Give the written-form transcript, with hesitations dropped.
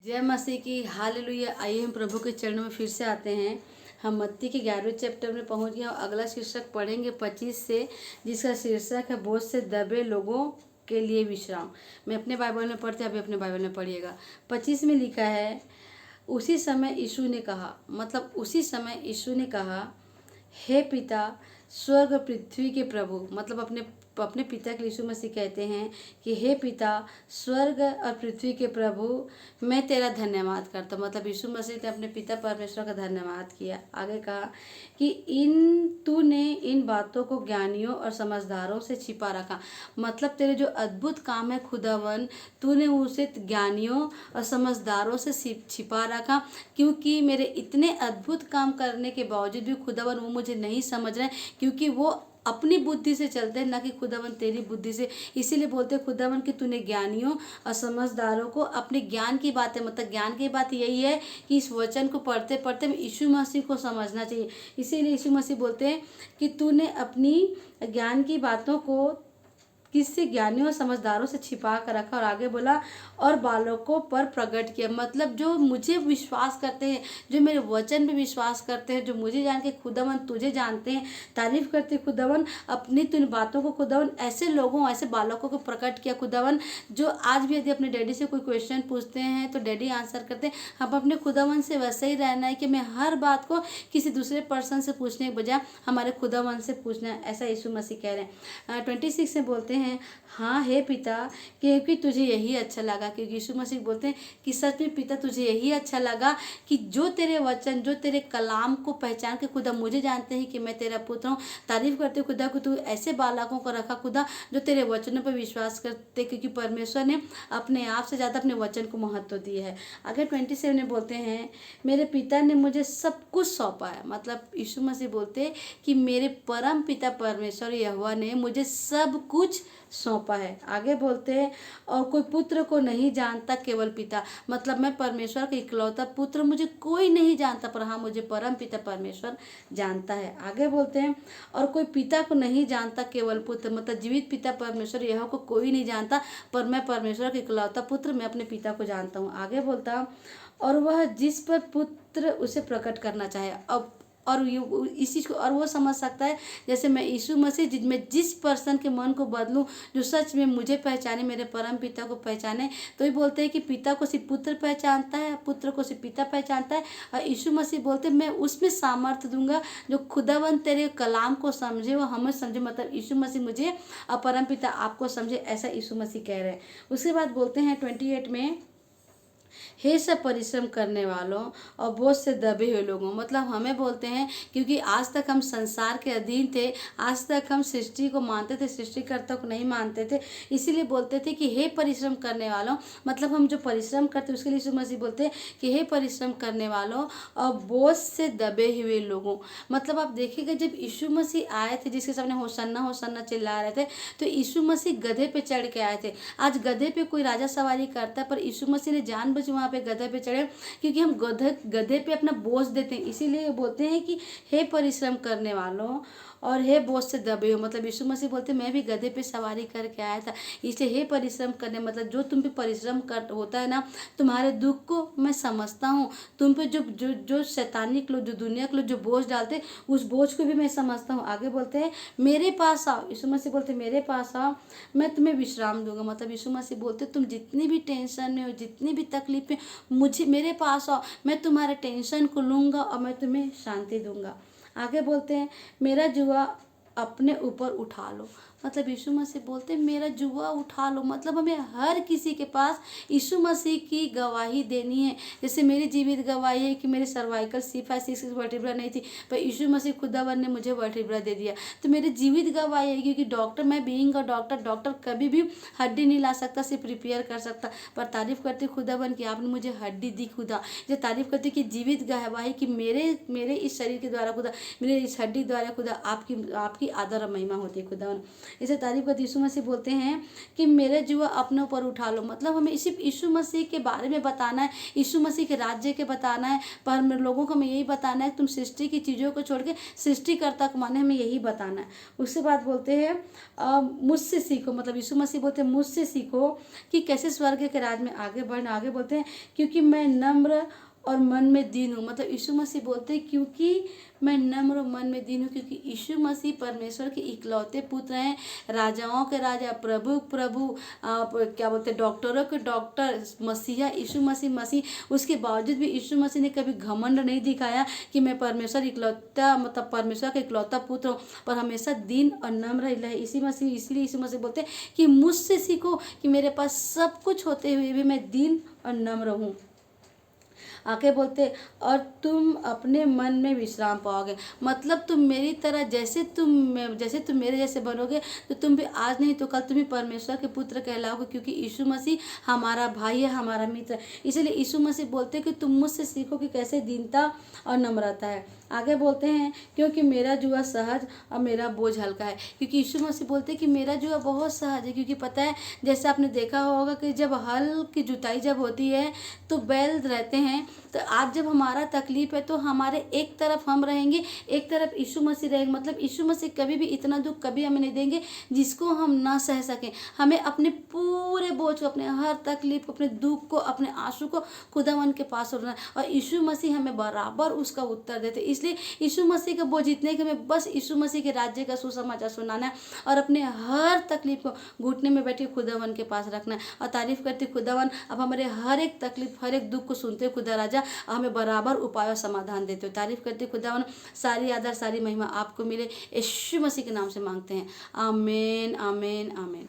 जय मसीह की हालेलुया। आइए हम प्रभु के चरणों में फिर से आते हैं। हम मत्ती के 11वें चैप्टर में पहुंच गए और अगला शीर्षक पढ़ेंगे 25 से, जिसका शीर्षक है बोझ से दबे लोगों के लिए विश्राम। मैं अपने बाइबल में पढ़ते, अभी अपने बाइबल में पढ़िएगा। 25 में लिखा है, उसी समय यीशु ने कहा, मतलब उसी समय यीशु ने कहा, हे पिता, स्वर्ग और पृथ्वी के प्रभु, मतलब अपने अपने पिता के यीशु मसीह कहते हैं कि हे पिता, स्वर्ग और पृथ्वी के प्रभु, मैं तेरा धन्यवाद करता हूँ। मतलब यीशु मसीह ने अपने पिता परमेश्वर का धन्यवाद किया। आगे कहा कि तूने इन बातों को ज्ञानियों और समझदारों से छिपा रखा। मतलब तेरे जो अद्भुत काम है खुदावन, तूने उसे ज्ञानियों और समझदारों से छिपा रखा, क्योंकि मेरे इतने अद्भुत काम करने के बावजूद भी खुदावन वो मुझे नहीं समझ रहे, क्योंकि वो अपनी बुद्धि से चलते हैं, ना कि खुदावन तेरी बुद्धि से। इसीलिए बोलते हैं खुदावन कि तूने ज्ञानियों और समझदारों को अपने ज्ञान की बातें, मतलब ज्ञान की बात यही है कि इस वचन को पढ़ते पढ़ते हमें यीशु मसीह को समझना चाहिए। इसीलिए यीशु मसीह बोलते हैं कि तूने अपनी ज्ञान की बातों को किससे, ज्ञानियों और समझदारों से छिपा कर रखा। और आगे बोला, और बालकों पर प्रकट किया। मतलब जो मुझे विश्वास करते हैं, जो मेरे वचन पे विश्वास करते हैं, जो मुझे जान के खुदावन तुझे जानते हैं, तारीफ करते हैं खुदावन, अपनी तुम बातों को खुदावन ऐसे लोगों, ऐसे बालकों को प्रकट किया खुदावन, जो आज भी यदि अपने डैडी से कोई क्वेश्चन पूछते हैं तो डैडी आंसर करते हैं। हम अपने खुदावन से वैसे ही रहना है कि मैं हर बात को किसी दूसरे पर्सन से पूछने के बजाय हमारे खुदावन से पूछना है। ऐसा यीशु मसीह कह रहे हैं। 26 में बोलते हैं, हाँ हे पिता, क्योंकि तुझे यही अच्छा लगा। क्योंकि यीशु मसीह बोलते हैं कि सच में पिता तुझे यही अच्छा लगा कि जो तेरे वचन, जो तेरे कलाम को पहचान के खुदा मुझे जानते हैं कि मैं तेरा पुत्र हूँ। तारीफ करते खुदा को तू ऐसे बालकों को रखा खुदा जो तेरे वचनों पर विश्वास करते, क्योंकि परमेश्वर ने अपने आप से ज़्यादा अपने वचन को महत्व दिया है। आगे 27 में बोलते हैं, मेरे पिता ने मुझे सब कुछ सौंपा है। मतलब यीशु मसीह बोलते हैं कि मेरे परम पिता परमेश्वर यहोवा ने मुझे सब कुछ सौंपा है। आगे बोलते हैं, और कोई पुत्र को नहीं जानता केवल पिता। मतलब मैं परमेश्वर का इकलौता पुत्र, मुझे कोई नहीं जानता, पर हाँ मुझे परम पिता परमेश्वर जानता है। आगे बोलते हैं, और कोई पिता को नहीं जानता केवल पुत्र, मतलब जीवित पिता परमेश्वर यह को कोई नहीं जानता, पर मैं परमेश्वर का इकलौता पुत्र, मैं अपने पिता को जानता हूँ। आगे बोलता हूँ, और वह जिस पर पुत्र उसे प्रकट करना चाहे। अब और इस चीज़ को और वो समझ सकता है, जैसे मैं यीशु मसीह मैं जिस पर्सन के मन को बदलूं, जो सच में मुझे पहचाने, मेरे परम पिता को पहचाने। तो ये बोलते हैं कि पिता को सिर्फ पुत्र पहचानता है, पुत्र को सिर्फ पिता पहचानता है। और यीशु मसीह बोलते हैं, मैं उसमें सामर्थ्य दूंगा जो खुदावन तेरे कलाम को समझे, वो हमें समझे। मतलब यीशु मसीह मुझे और परम पिता आपको समझे, ऐसा यीशु मसीह कह रहे हैं। उसके बाद बोलते हैं 28 में, हे सब परिश्रम करने वालों और बोझ से दबे हुए लोगों। मतलब हमें बोलते हैं, क्योंकि आज तक हम संसार के अधीन थे, आज तक हम सृष्टि को मानते थे, सृष्टिकर्ता को नहीं मानते थे। इसीलिए बोलते थे कि हे परिश्रम करने वालों, मतलब हम जो परिश्रम करते उसके लिए यीशु मसीह बोलते हैं कि हे परिश्रम करने वालों और बोझ से दबे हुए लोगों। मतलब आप देखिएगा, जब यीशु मसीह आए थे, जिसके सामने होसन्ना होसन्ना चिल्ला रहे थे, तो यीशु मसीह गधे पे चढ़ के आए थे। आज गधे पे कोई राजा सवारी करता है, पर यीशु मसीह ने जानबूझ वहाँ पे गधे पे चढ़े, क्योंकि हम गधे पे अपना बोझ देते हैं। इसीलिए बोलते हैं कि हे परिश्रम करने वालों और हे बोझ से दबे हो। मतलब यीशु मसीह बोलते हैं, मैं भी गधे पे सवारी करके आया था, इसलिए हे परिश्रम करने, मतलब जो तुम पे परिश्रम कर होता है ना, तुम्हारे दुख को मैं समझता हूँ। तुम पे जो जो जो शैतानिक लोग, जो दुनिया के लोग जो बोझ डालते, उस बोझ को भी मैं समझता हूँ। आगे बोलते हैं, मेरे पास आओ। यीशु मसीह बोलते हैं, मेरे पास आओ, मैं तुम्हें विश्राम दूंगा। मतलब यीशु मसीह बोलते, तुम जितनी भी टेंशन में हो, जितनी भी तकलीफ में, मुझे मेरे पास आओ, मैं तुम्हारे टेंशन को लूँगा और मैं तुम्हें शांति दूंगा। आगे बोलते हैं, मेरा जुआ अपने ऊपर उठा लो। मतलब यीशु मसीह बोलते हैं, मेरा जुआ उठा लो। मतलब हमें हर किसी के पास यीशु मसीह की गवाही देनी है। जैसे मेरी जीवित गवाही है कि मेरी सर्वाइकल C5-C6 वर्टिब्रा नहीं थी, पर यीशु मसीह खुदावन ने मुझे वर्टिब्रा दे दिया। तो मेरी जीवित गवाही है, क्योंकि डॉक्टर, मैं बीइंग अ डॉक्टर कभी भी हड्डी नहीं ला सकता, सिर्फ रिपेयर कर सकता। पर तारीफ करती खुदावन कि आपने मुझे हड्डी दी खुदा। ये तारीफ करती कि जीवित गवाही कि मेरे इस शरीर के द्वारा खुदा, मेरे इस हड्डी द्वारा खुदा आपकी आदर और महिमा होती है खुदावन। इसे तारीफ करते यीशु मसीह बोलते हैं कि मेरे जुआ अपने ऊपर उठा लो। मतलब हमें सिर्फ यीशु मसीह के बारे में बताना है, यीशु मसीह के राज्य के बताना है, पर लोगों को हमें यही बताना है कि तुम सृष्टि की चीज़ों को छोड़ के सृष्टिकर्ता को माने, हमें यही बताना है। उसके बाद बोलते हैं मुझसे सीखो, मतलब यीशु मसीह बोलते हैं मुझसे सीखो कि कैसे स्वर्ग के राज में आगे बढ़ना। आगे बोलते हैं क्योंकि मैं नम्र और मन में दीन हूँ। मतलब यीशु मसीह बोलते हैं क्योंकि मैं नम्र और मन में दीन हूँ, क्योंकि यीशु मसीह परमेश्वर के इकलौते पुत्र हैं, राजाओं के राजा, प्रभु प्रभु, क्या बोलते हैं, डॉक्टरों के डॉक्टर, मसीहा यीशु मसीह। उसके बावजूद भी यीशु मसीह ने कभी घमंड नहीं दिखाया कि मैं परमेश्वर इकलौता, मतलब परमेश्वर का इकलौता पुत्र हूँ, पर हमेशा दीन और नम्र रहे इसीलिए यीशु मसीह बोलते हैं कि मुझसे सीखो कि मेरे पास सब कुछ होते हुए भी मैं दीन और नम्र हूँ। आके बोलते और तुम अपने मन में विश्राम पाओगे। मतलब तुम मेरी तरह जैसे तुम मेरे जैसे बनोगे तो तुम भी आज नहीं तो कल तुम भी परमेश्वर के पुत्र कहलाओगे, क्योंकि यीशु मसीह हमारा भाई है, हमारा मित्र है। इसलिए यीशु मसीह बोलते हैं कि तुम मुझसे सीखो कि कैसे दीनता और नम्रता है। आगे बोलते हैं क्योंकि मेरा जुआ सहज और मेरा बोझ हल्का है। क्योंकि यीशु मसीह बोलते हैं कि मेरा जुआ बहुत सहज है, क्योंकि पता है जैसे आपने देखा होगा कि जब हल की जुताई जब होती है तो बैल रहते हैं, तो आज जब हमारा तकलीफ है तो हमारे एक तरफ हम रहेंगे, एक तरफ यीशु मसीह रहेंगे। मतलब यीशु मसीह कभी भी इतना दुख कभी हमें नहीं देंगे जिसको हम ना सह सकें। हमें अपने पूरे बोझ को, अपने हर तकलीफ को, अपने दुख को, अपने आंसू को खुदावन के पास छोड़ना है, और यीशु मसीह हमें बराबर उसका उत्तर देते। इसलिए यीशु मसीह का बोझ इतने कि हमें बस यीशु मसीह के राज्य का सुसमाचार सुनाना है और अपने हर तकलीफ को घुटने में बैठे खुदावन के पास रखना है और तारीफ करते खुदावन अब हमारे हर एक तकलीफ, हर एक दुख को सुनते हो खुदा राजा, हमें बराबर उपाय और समाधान देते हो। तारीफ करते खुदावन, सारी आदर सारी महिमा आपको मिले, यीशु मसीह के नाम से मांगते हैं, आमीन आमीन आमीन।